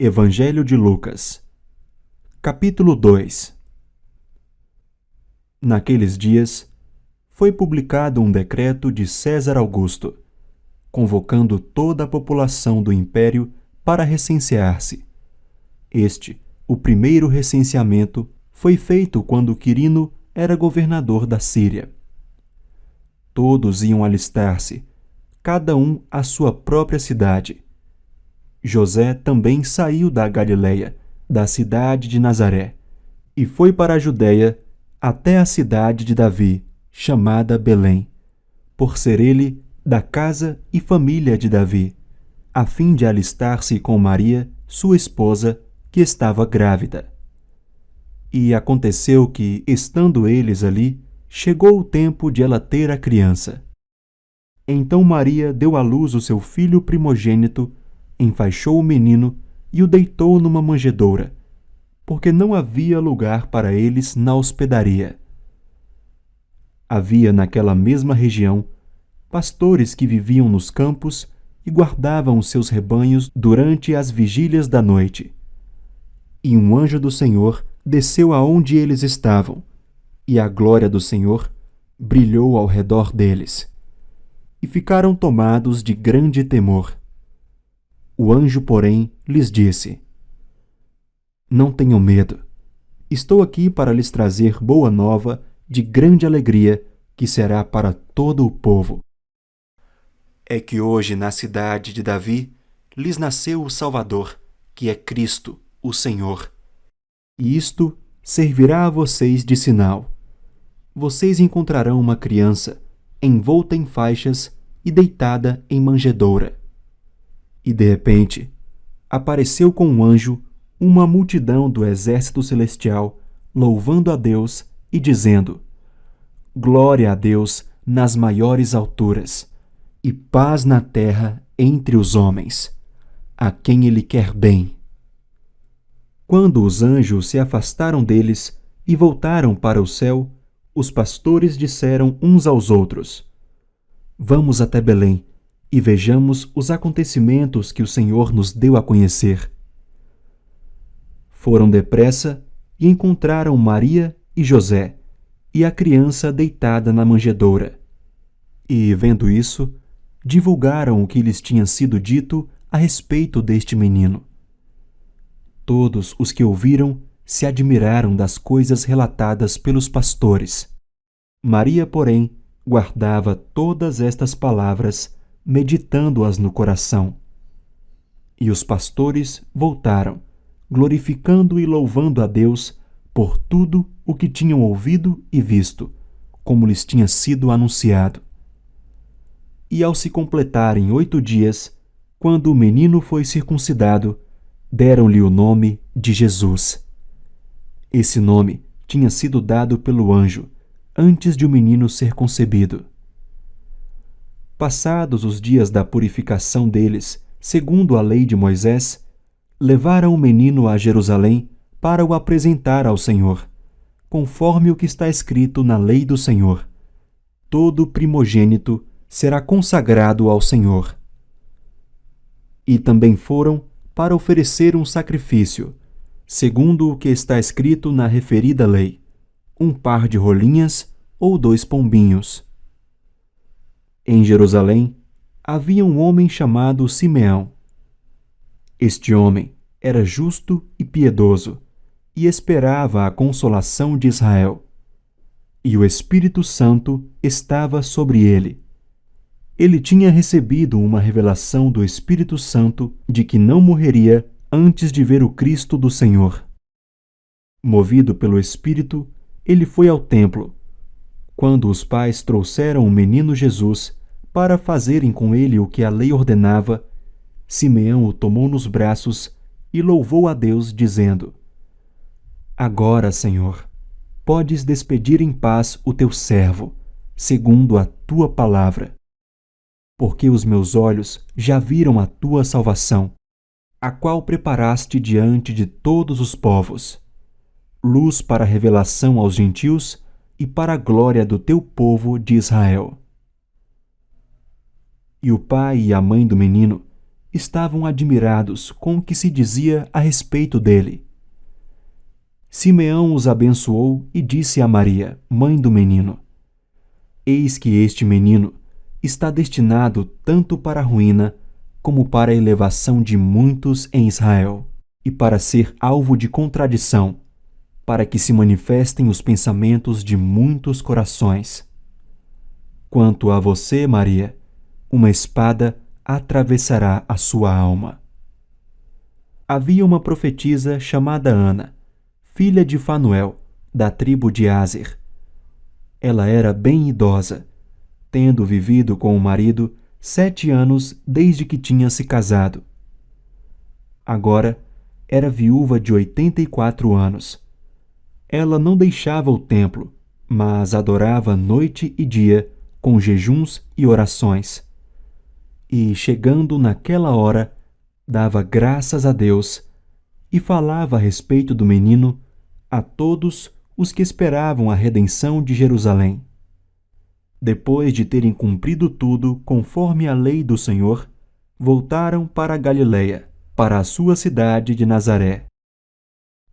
Evangelho de Lucas, capítulo 2. Naqueles dias, foi publicado um decreto de César Augusto, convocando toda a população do império para recensear-se. O primeiro recenseamento, foi feito quando Quirino era governador da Síria. Todos iam alistar-se, cada um à sua própria cidade. José também saiu da Galiléia, da cidade de Nazaré, e foi para a Judéia até a cidade de Davi, chamada Belém, por ser ele da casa e família de Davi, a fim de alistar-se com Maria, sua esposa, que estava grávida. E aconteceu que, estando eles ali, chegou o tempo de ela ter a criança. Então Maria deu à luz o seu filho primogênito, enfaixou o menino e o deitou numa manjedoura, porque não havia lugar para eles na hospedaria. Havia naquela mesma região pastores que viviam nos campos e guardavam os seus rebanhos durante as vigílias da noite. E um anjo do Senhor desceu aonde eles estavam, e a glória do Senhor brilhou ao redor deles. E ficaram tomados de grande temor. O anjo, porém, lhes disse: Não tenham medo. Estou aqui para lhes trazer boa nova de grande alegria, que será para todo o povo. É que hoje, na cidade de Davi, lhes nasceu o Salvador, que é Cristo, o Senhor. E isto servirá a vocês de sinal. Vocês encontrarão uma criança, envolta em faixas e deitada em manjedoura. E de repente, apareceu com um anjo uma multidão do exército celestial, louvando a Deus e dizendo: Glória a Deus nas maiores alturas, e paz na terra entre os homens, a quem Ele quer bem. Quando os anjos se afastaram deles e voltaram para o céu, os pastores disseram uns aos outros: Vamos até Belém e vejamos os acontecimentos que o Senhor nos deu a conhecer. Foram depressa e encontraram Maria e José, e a criança deitada na manjedoura. E, vendo isso, divulgaram o que lhes tinha sido dito a respeito deste menino. Todos os que ouviram se admiraram das coisas relatadas pelos pastores. Maria, porém, guardava todas estas palavras, meditando-as no coração. E os pastores voltaram, glorificando e louvando a Deus por tudo o que tinham ouvido e visto, como lhes tinha sido anunciado. E ao se completarem 8 dias, quando o menino foi circuncidado, deram-lhe o nome de Jesus. Esse nome tinha sido dado pelo anjo, antes de o menino ser concebido. Passados os dias da purificação deles, segundo a lei de Moisés, levaram o menino a Jerusalém para o apresentar ao Senhor, conforme o que está escrito na lei do Senhor: todo primogênito será consagrado ao Senhor. E também foram para oferecer um sacrifício, segundo o que está escrito na referida lei: 1 par de rolinhas ou 2 pombinhos. Em Jerusalém havia um homem chamado Simeão. Este homem era justo e piedoso, e esperava a consolação de Israel. E o Espírito Santo estava sobre ele. Ele tinha recebido uma revelação do Espírito Santo de que não morreria antes de ver o Cristo do Senhor. Movido pelo Espírito, ele foi ao templo. Quando os pais trouxeram o menino Jesus para fazerem com ele o que a lei ordenava, Simeão o tomou nos braços e louvou a Deus, dizendo: Agora, Senhor, podes despedir em paz o teu servo, segundo a tua palavra. Porque os meus olhos já viram a tua salvação, a qual preparaste diante de todos os povos, luz para a revelação aos gentios e para a glória do teu povo de Israel. E o pai e a mãe do menino estavam admirados com o que se dizia a respeito dele. Simeão os abençoou e disse a Maria, mãe do menino: Eis que este menino está destinado tanto para a ruína como para a elevação de muitos em Israel, e para ser alvo de contradição, para que se manifestem os pensamentos de muitos corações. Quanto a você, Maria, uma espada atravessará a sua alma. Havia uma profetisa chamada Ana, filha de Fanuel, da tribo de Áser. Ela era bem idosa, tendo vivido com o marido 7 anos desde que tinha se casado. Agora era viúva de 84 anos. Ela não deixava o templo, mas adorava noite e dia com jejuns e orações. E, chegando naquela hora, dava graças a Deus e falava a respeito do menino a todos os que esperavam a redenção de Jerusalém. Depois de terem cumprido tudo conforme a lei do Senhor, voltaram para a Galileia, para a sua cidade de Nazaré.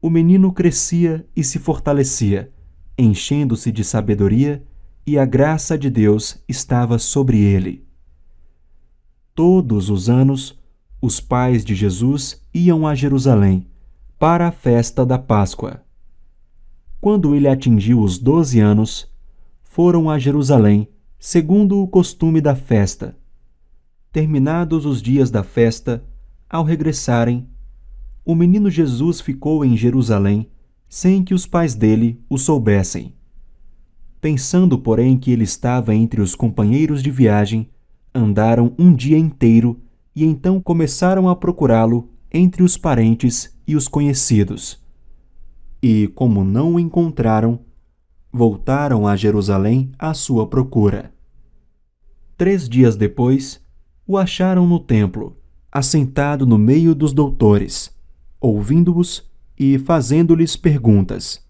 O menino crescia e se fortalecia, enchendo-se de sabedoria, e a graça de Deus estava sobre ele. Todos os anos, os pais de Jesus iam a Jerusalém para a festa da Páscoa. Quando ele atingiu os 12 anos, foram a Jerusalém, segundo o costume da festa. Terminados os dias da festa, ao regressarem, o menino Jesus ficou em Jerusalém, sem que os pais dele o soubessem. Pensando, porém, que ele estava entre os companheiros de viagem, andaram um dia inteiro e então começaram a procurá-lo entre os parentes e os conhecidos. E, como não o encontraram, voltaram a Jerusalém à sua procura. 3 dias depois, o acharam no templo, assentado no meio dos doutores, ouvindo-os e fazendo-lhes perguntas.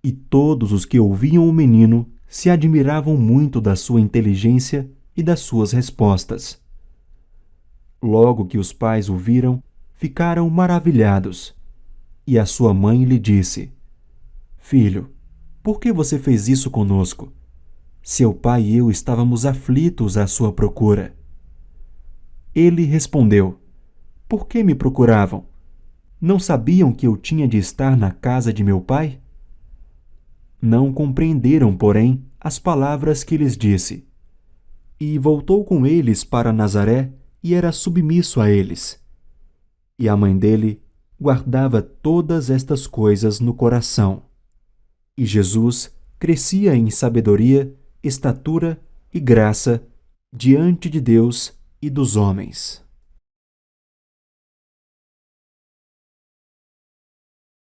E todos os que ouviam o menino se admiravam muito da sua inteligência e das suas respostas. Logo que os pais o viram, ficaram maravilhados. E a sua mãe lhe disse: Filho, por que você fez isso conosco? Seu pai e eu estávamos aflitos à sua procura. Ele respondeu: Por que me procuravam? Não sabiam que eu tinha de estar na casa de meu pai? Não compreenderam, porém, as palavras que lhes disse. E voltou com eles para Nazaré e era submisso a eles. E a mãe dele guardava todas estas coisas no coração. E Jesus crescia em sabedoria, estatura e graça diante de Deus e dos homens.